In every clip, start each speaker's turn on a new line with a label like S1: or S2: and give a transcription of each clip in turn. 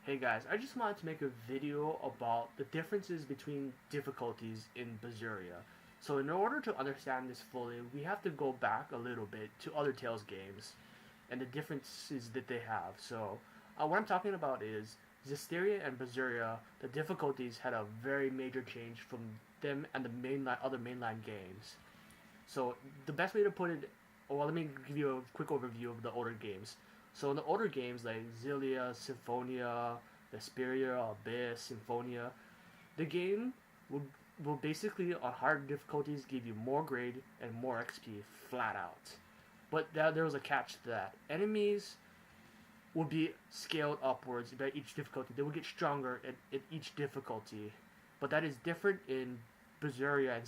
S1: Hey guys, I just wanted to make a video about the differences between difficulties in Berseria. So in order to understand this fully, we have to go back a little bit to other Tales games and the differences that they have. So what I'm talking about is Zestiria and Berseria, the difficulties had a very major change from them and the other mainline games. So the best way to put it, well, let me give you a quick overview of the older games. So in the older games like Xillia, Symphonia, Vesperia, Abyss, Symphonia, the game will will basically on hard difficulties give you more grade and more XP flat out. But there was a catch to that. Enemies would be scaled upwards by each difficulty. They would get stronger at each difficulty. But that is different in Berseria and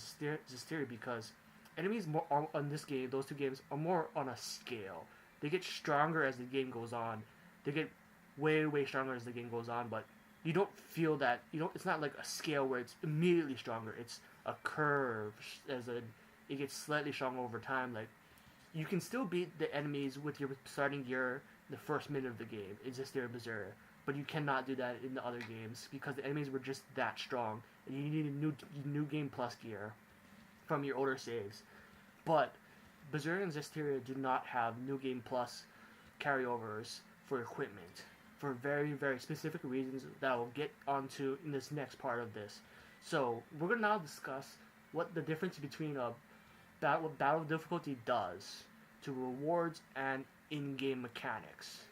S1: Zestiria because enemies more on this game, those two games, are more on a scale. They get stronger as the game goes on. They get way stronger as the game goes on, but you don't feel that you don't. It's not like a scale where it's immediately stronger. It's a curve as a it gets slightly stronger over time. Like you can still beat the enemies with your starting gear the first minute of the game. It's just their Berserker. But you cannot do that in the other games because the enemies were just that strong, and you need a new game plus gear from your older saves. But Berseria and Zestiria do not have New Game Plus carryovers for equipment for very specific reasons that I will get onto in this next part of this. So we're gonna now discuss what the difference between what battle difficulty does to rewards and in-game mechanics.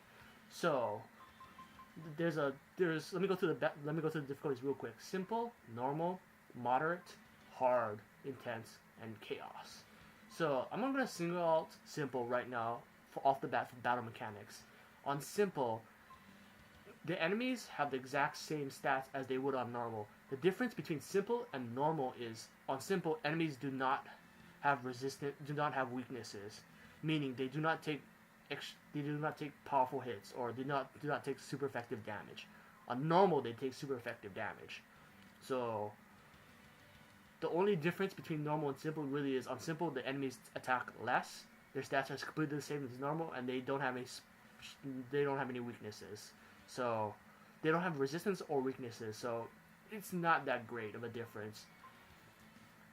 S1: So there's let me go through the difficulties real quick. Simple, normal, moderate, hard, intense, and chaos. So I'm gonna single out simple right now off the bat for battle mechanics. On simple, the enemies have the exact same stats as they would on normal. The difference between simple and normal is on simple enemies do not have weaknesses, meaning they do not take powerful hits or do not take super effective damage. On normal, they take super effective damage. So the only difference between normal and simple really is on simple the enemies attack less. Their stats are completely the same as normal, and they don't have any weaknesses. So they don't have resistance or weaknesses. So it's not that great of a difference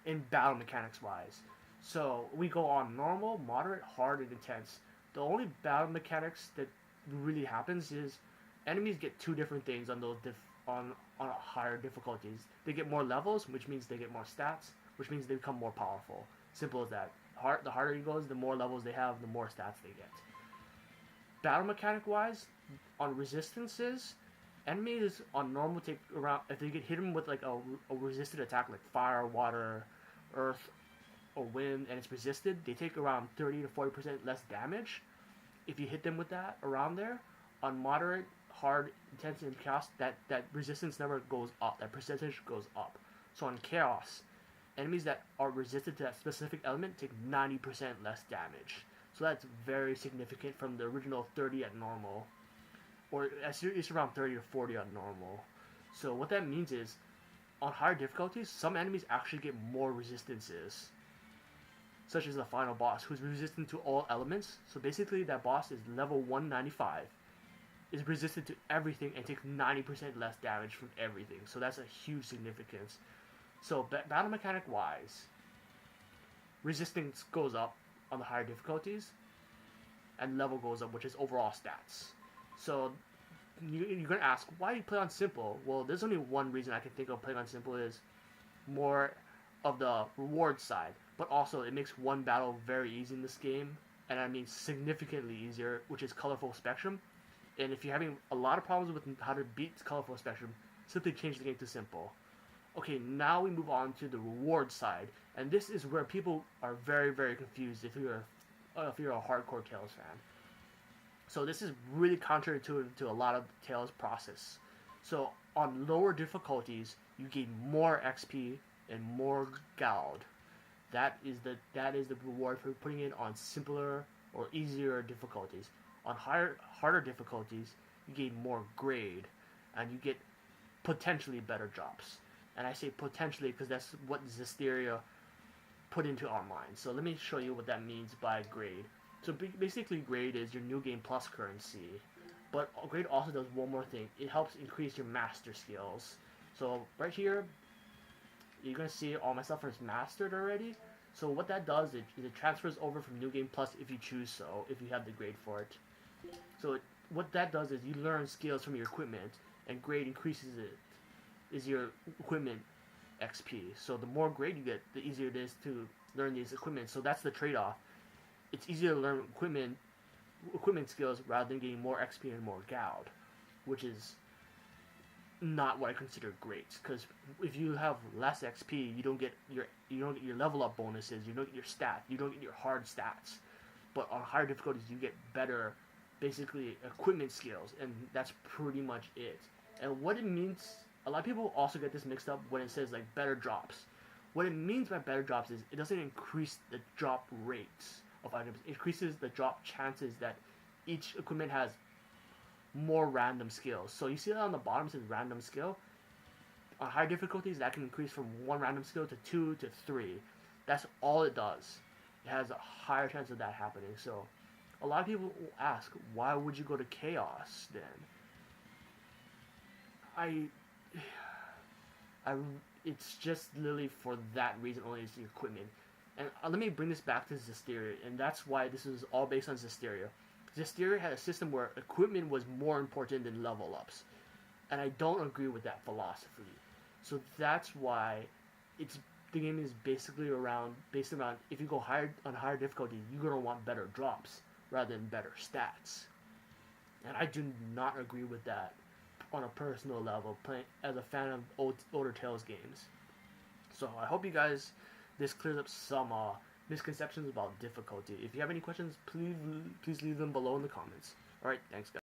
S1: in battle mechanics wise. So we go on normal, moderate, hard, and intense. The only battle mechanics that really happens is enemies get two different things on on higher difficulties. They get more levels, which means they get more stats, which means they become more powerful. Simple as that. The harder it goes, the more levels they have, the more stats they get. Battle mechanic wise, on resistances, enemies on normal take around if they get hit them with like a resisted attack like fire, water, earth, or wind, and it's resisted, they take around 30 to 40% less damage. If you hit them with that around there, on moderate, hard, intense, and chaos, that resistance number goes up. That percentage goes up. So on chaos, enemies that are resistant to that specific element take 90% less damage. So that's very significant from the original 30 at normal, or it's around 30 to 40 on normal. So what that means is, on higher difficulties, some enemies actually get more resistances, such as the final boss, who's resistant to all elements. So basically, that boss is level 195, is resistant to everything, and takes 90% less damage from everything. So that's a huge significance. So battle mechanic wise, resistance goes up on the higher difficulties, and level goes up, which is overall stats. So you're gonna ask, why do you play on simple? Well, there's only one reason I can think of playing on simple is more of the reward side, but also it makes one battle very easy in this game, and I mean significantly easier, which is colorful spectrum. And if you're having a lot of problems with how to beat colorful spectrum, simply change the game to simple. Okay, now we move on to the reward side, and this is where people are very confused if you're a hardcore Tales fan. So this is really contrary to a lot of Tales process. So on lower difficulties, you gain more XP and more gold. That is the reward for putting it on simpler or easier difficulties. On harder difficulties, you gain more grade, and you get potentially better jobs. And I say potentially because that's what Zestiria put into our minds. So let me show you what that means by grade. So basically, grade is your new game plus currency. But grade also does one more thing. It helps increase your master skills. So right here, you're gonna see all my stuff is mastered already. So what that does is it transfers over from New Game Plus if you choose so, if you have the grade for it. So what that does is you learn skills from your equipment, and grade increases it. Is your equipment XP. So the more grade you get, the easier it is to learn these equipment. So that's the trade-off. It's easier to learn equipment skills rather than getting more XP and more goud, which is not what I consider great. Because if you have less XP, you don't get your level up bonuses, you don't get your stat, you don't get your hard stats. But on higher difficulties, you get better, basically equipment skills, and that's pretty much it. And what it means, a lot of people also get this mixed up when it says like better drops. What it means by better drops is it doesn't increase the drop rates of items. It increases the drop chances that each equipment has more random skills. So you see that on the bottom it says random skill. On higher difficulties, that can increase from 1 random skill to 2 to 3. That's all it does. It has a higher chance of that happening. So a lot of people will ask, why would you go to Chaos then? It's just literally for that reason only, is the equipment. And let me bring this back to Zestiria, and that's why this is all based on Zestiria. Zestiria had a system where equipment was more important than level ups, and I don't agree with that philosophy. So that's why the game is basically based around if you go higher difficulty, you're gonna want better drops rather than better stats. And I do not agree with that on a personal level, playing as a fan of older Tales games. So I hope you guys, this clears up some misconceptions about difficulty. If you have any questions, please leave them below in the comments. Alright, thanks guys.